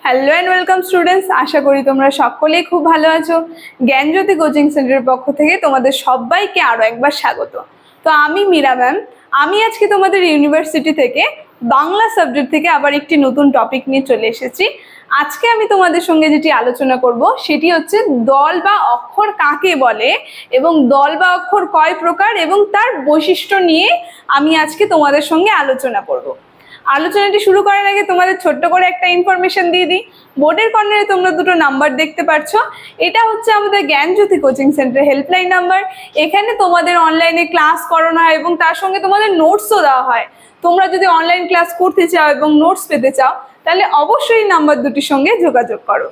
Hello and welcome students, আশা করি তোমরা সকলেই খুব ভালো আছো। জ্ঞানজ্যোতি কোচিং সেন্টারের পক্ষ থেকে তোমাদের সবাইকে আরও একবার স্বাগত। তো আমি মীরা ম্যাম, আমি আজকে তোমাদের ইউনিভার্সিটি থেকে বাংলা সাবজেক্ট থেকে আবার একটি নতুন টপিক নিয়ে চলে এসেছি। আজকে আমি তোমাদের সঙ্গে যেটি আলোচনা করব সেটি হচ্ছে দল বা অক্ষর কাকে বলে এবং দল বা অক্ষর কয় প্রকার এবং তার বৈশিষ্ট্য নিয়ে আমি আজকে তোমাদের সঙ্গে আলোচনা করব। আলোচনাটি শুরু করার আগে তোমাদের ছোট্ট করে একটা ইনফরমেশন দিয়ে দিই। বোর্ডের কর্নারে তোমরা দুটো নাম্বার দেখতে পাচ্ছ, এটা হচ্ছে আমাদের জ্ঞানজ্যোতি কোচিং সেন্টার হেল্পলাইন নাম্বার। এখানে তোমাদের অনলাইনে ক্লাস করানো হয় এবং তার সঙ্গে তোমাদের নোটসও দেওয়া হয়। তোমরা যদি অনলাইন ক্লাস করতে চাও এবং নোটস পেতে চাও তাহলে অবশ্যই নাম্বার দুটির সঙ্গে যোগাযোগ করো।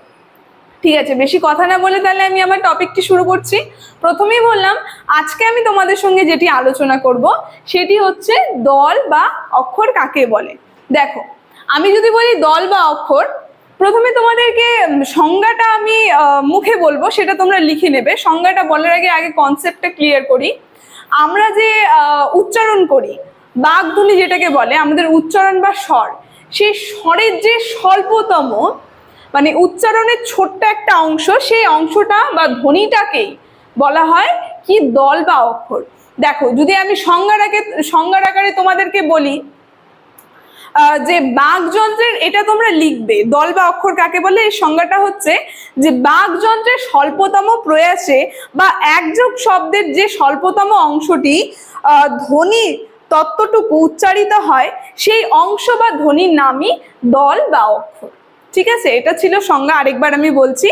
ঠিক আছে, বেশি কথা না বলে তাহলে আমি আমার টপিকটি শুরু করছি। প্রথমেই বললাম, আজকে আমি তোমাদের সঙ্গে যেটি আলোচনা করব সেটি হচ্ছে দল বা অক্ষর কাকে বলে। দেখো, আমি যদি বলি দল বা অক্ষর, প্রথমে তোমাদেরকে সংজ্ঞাটা আমি মুখে বলবো, সেটা তোমরা লিখে নেবে। সংজ্ঞাটা বলার আগে কনসেপ্টটা ক্লিয়ার করি। আমরা যে উচ্চারণ করি, বাগধ্বনি যেটাকে বলে, আমাদের উচ্চারণ বা স্বর, সেই স্বরের যে স্বল্পতম মানে উচ্চারণের ছোট্ট একটা অংশ, সেই অংশটা বা ধ্বনিটাকেই বলা হয় কি দল বা অক্ষর। দেখো, যদি আমি সংজ্ঞার আকারে তোমাদেরকে বলি যে বাকযন্ত্রের, এটা তোমরা লিখবে দল বা অক্ষর কাকে বলে। এই সংজ্ঞাটা হচ্ছে যে বাকযন্ত্রের স্বল্পতম প্রয়াসে বা একযোগ শব্দের যে স্বল্পতম অংশটি ধ্বনি তত্ত্বটুকু উচ্চারিত হয়, সেই অংশ বা ধ্বনির নামই দল বা অক্ষর। ঠিক আছে, এটা ছিল সংজ্ঞা। আরেকবার আমি বলছি,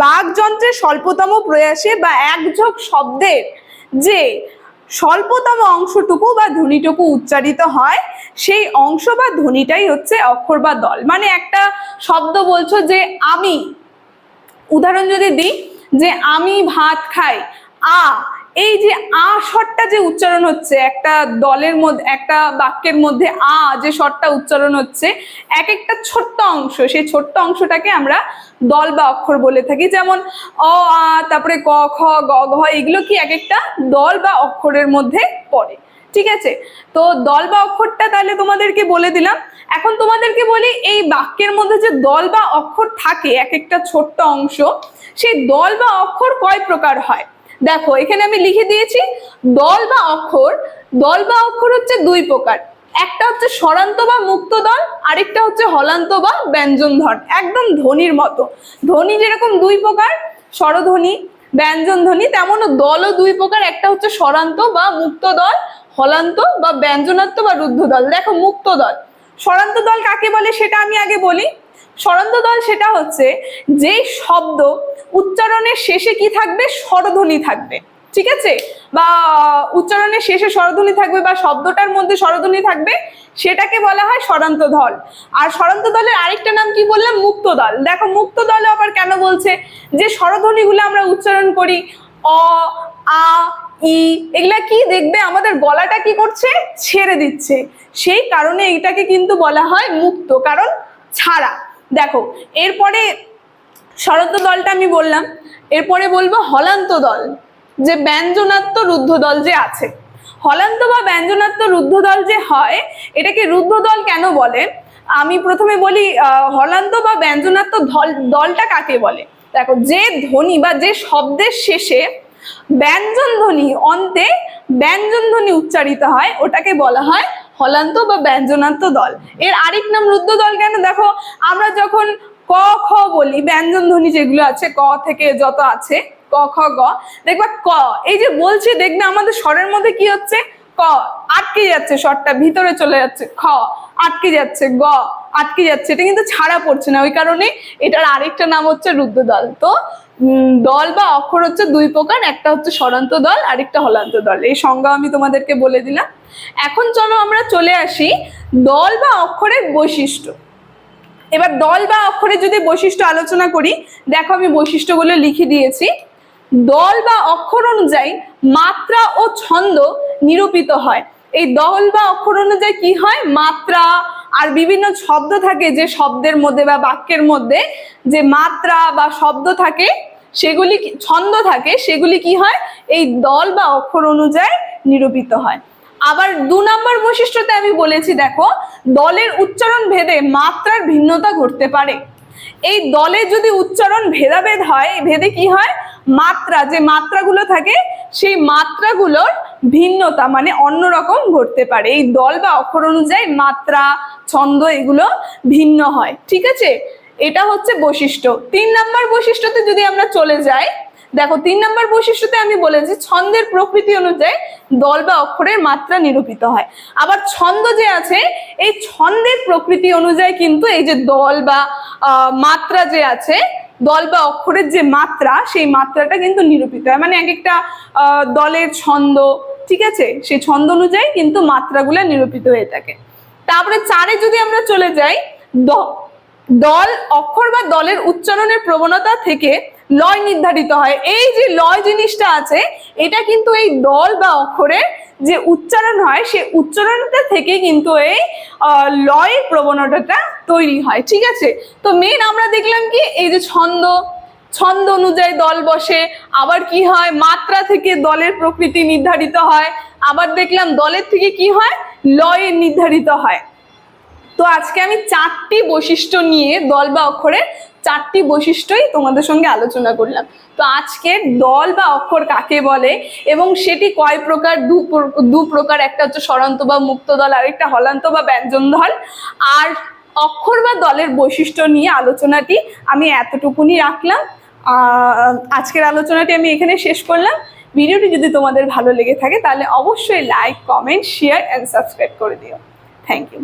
বাকযন্ত্রের স্বল্পতম প্রয়াসে বা একযোগ শব্দের যে স্বল্পতম অংশটুকু বা ধ্বনিটুকু উচ্চারিত হয়, সেই অংশ বা ধ্বনিটাই হচ্ছে অক্ষর বা দল। মানে একটা শব্দ বলছো যে আমি, উদাহরণ যদি দিই যে আমি ভাত খাই, এই যে স্বরটা যে উচ্চারণ হচ্ছে একটা দলের মধ্যে, একটা বাক্যের মধ্যে যে স্বরটা উচ্চারণ হচ্ছে, এক একটা ছোট্ট অংশ, সেই ছোট্ট অংশটাকে আমরা দল বা অক্ষর বলে থাকি। যেমন তারপরে ক খ গ ঘ, এগুলো কি এক একটা দল বা অক্ষরের মধ্যে পড়ে। ঠিক আছে, তো দল বা অক্ষরটা তাহলে তোমাদেরকে বলে দিলাম। এখন তোমাদেরকে বলি, এই বাক্যের মধ্যে যে দল বা অক্ষর থাকে এক একটা ছোট্ট অংশ, সেই দল বা অক্ষর কয় প্রকার হয়। দেখো, এখানে আমি লিখে দিয়েছি দল বা অক্ষর। দল বা অক্ষর হচ্ছে দুই প্রকার, একটা হচ্ছে স্বরান্ত বা মুক্ত দল, আরেকটা হচ্ছে হলান্ত বা ব্যঞ্জন ধর। একদম ধ্বনির মতো, ধ্বনি যেরকম দুই প্রকার, স্বরধ্বনি, ব্যঞ্জন ধ্বনি, তেমনও দলও দুই প্রকার, একটা হচ্ছে স্বরান্ত বা মুক্ত দল, হলান্ত বা ব্যঞ্জনাত্ম বা রুদ্ধ দল। দেখো, মুক্ত দল, স্বরান্ত দল কাকে বলে সেটা আমি আগে বলি। স্বরান্ত দল সেটা হচ্ছে যে শব্দ উচ্চারণের শেষে কি থাকবে, স্বরধ্বনি থাকবে। ঠিক আছে, বা উচ্চারণের শেষে স্বরধ্বনি থাকবে বা শব্দটার মধ্যে স্বরধ্বনি থাকবে, সেটাকে বলা হয় স্বরান্ত দল। আর স্বরান্ত দলের আরেকটা নাম কি বললাম, মুক্ত দল। দেখো, মুক্ত দল আবার কেন বলছে, যে স্বরধ্বনিগুলো আমরা উচ্চারণ করি অ আ ই, এগুলা কি দেখবে আমাদের গলাটা কি করছে, ছেড়ে দিচ্ছে, সেই কারণে এটাকে কিন্তু বলা হয় মুক্ত, কারণ ছাড়া। দেখো, এরপরে স্বরান্ত দলটা আমি বললাম, এরপরে বলবো হলান্ত দল, যে ব্যঞ্জনাত্ম রুদ্ধ দল যে আছে। হলান্ত বা ব্যঞ্জনাত্ম রুদ্ধ দল যে হয়, এটাকে রুদ্ধ দল কেন বলে আমি প্রথমে বলি। হলান্ত বা ব্যঞ্জনাত্ম দলটা কাকে বলে, দেখো, যে ধ্বনি বা যে শব্দের শেষে ব্যঞ্জন ধ্বনি, অন্তে ব্যঞ্জন ধ্বনি উচ্চারিত হয়, ওটাকে বলা হয় হলান্ত বা ব্যঞ্জনাত্ম দল। এর আরেক নাম রুদ্ধ দল কেন, দেখো, আমরা যখন ক খ বলি, ব্যঞ্জন ধ্বনি যেগুলো আছে, ক থেকে যত আছে, ক খ গ, দেখবা ক, এই যে বলছি, দেখবে আমাদের স্বরের মধ্যে কি হচ্ছে, ক আটকে যাচ্ছে, স্বরটা ভিতরে চলে যাচ্ছে, খ আটকে যাচ্ছে, গ আটকে যাচ্ছে, এটা কিন্তু ছাড়া পড়ছে না, ওই কারণে এটার আরেকটা নাম হচ্ছে রুদ্ধ দল। তো দল বা অক্ষর হচ্ছে দুই প্রকার, একটা হচ্ছে স্বরান্ত দল, আরেকটা হলান্ত দল। এই সংজ্ঞা আমি তোমাদেরকে বলে দিলাম। এখন চলো আমরা চলে আসি দল বা অক্ষরের বৈশিষ্ট্য। এবার দল বা অক্ষরের যদি বৈশিষ্ট্য আলোচনা করি, দেখো আমি বৈশিষ্ট্যগুলো লিখে দিয়েছি। দল বা অক্ষর অনুযায়ী মাত্রা ও ছন্দ নিরূপিত হয়। এই দল বা অক্ষর অনুযায়ী কি হয়, মাত্রা আর বিভিন্ন শব্দ থাকে, যে শব্দের মধ্যে বা বাক্যের মধ্যে যে মাত্রা বা শব্দ থাকে, সেগুলি ছন্দ থাকে, সেগুলি কি হয়, এই দল বা অক্ষর অনুযায়ী নিরূপিত হয়। আবার 2 নম্বর বৈশিষ্ট্যতে আমি বলেছি দেখো, দলের উচ্চারণ ভেদে মাত্রার ভিন্নতা ঘটতে পারে। এই দলে যদি উচ্চারণ ভেদাভেদ হয়, ভেদে কি হয়, মাত্রা, যে মাত্রাগুলো থাকে সেই মাত্রাগুলোর ভিন্নতা মানে অন্যরকম ঘটতে পারে। এই দল বা অক্ষর অনুযায়ী মাত্রা, ছন্দ এগুলো ভিন্ন হয়। ঠিক আছে, এটা হচ্ছে বৈশিষ্ট্য। 3 নম্বর বৈশিষ্ট্যতে যদি আমরা চলে যাই, দেখো 3 নম্বর বৈশিষ্ট্যতে আমি বলেছি ছন্দের প্রকৃতি অনুযায়ী দল বা অক্ষরের মাত্রা নিরূপিত হয়। আবার ছন্দ যে আছে, এই ছন্দের প্রকৃতি অনুযায়ী কিন্তু এই যে দল বা মাত্রা যে আছে, দল বা অক্ষরের যে মাত্রা, সেই মাত্রাটা কিন্তু নিরূপিত হয়। মানে এক একটা দলের ছন্দ, ঠিক আছে, সেই ছন্দ অনুযায়ী কিন্তু মাত্রাগুলো নিরূপিত হয়ে থাকে। তারপরে 4-এ যদি আমরা চলে যাই, দল, অক্ষর বা দলের উচ্চারণের প্রবণতা থেকে লয় নির্ধারিত হয়। এই যে লয় জিনিসটা আছে, এটা কিন্তু এই দল বা অক্ষরের যে উচ্চারণ হয়, সেই উচ্চারণটা থেকে কিন্তু এই লয়ের প্রবণতাটা তৈরি হয়। ঠিক আছে, তো মেন আমরা দেখলাম কি, এই যে ছন্দ, ছন্দ অনুযায়ী দল বসে, আবার কি হয়, মাত্রা থেকে দলের প্রকৃতি নির্ধারিত হয়, আবার দেখলাম দলের থেকে কি হয়, লয়ের নির্ধারিত হয়। তো আজকে আমি 4টি বৈশিষ্ট্য নিয়ে দল বা অক্ষরের 4টি বৈশিষ্ট্যই তোমাদের সঙ্গে আলোচনা করলাম। তো আজকে দল বা অক্ষর কাকে বলে এবং সেটি কয় প্রকার, দু প্রকার, একটা হচ্ছে স্বরান্ত বা মুক্ত দল, আর একটা হলান্ত বা ব্যঞ্জন দল। আর অক্ষর বা দলের বৈশিষ্ট্য নিয়ে আলোচনাটি আমি এতটুকুনি রাখলাম। আজকের আলোচনাটি আমি এখানে শেষ করলাম। ভিডিওটি যদি তোমাদের ভালো লেগে থাকে তাহলে অবশ্যই like, comment, share and subscribe করে দিও। Thank you.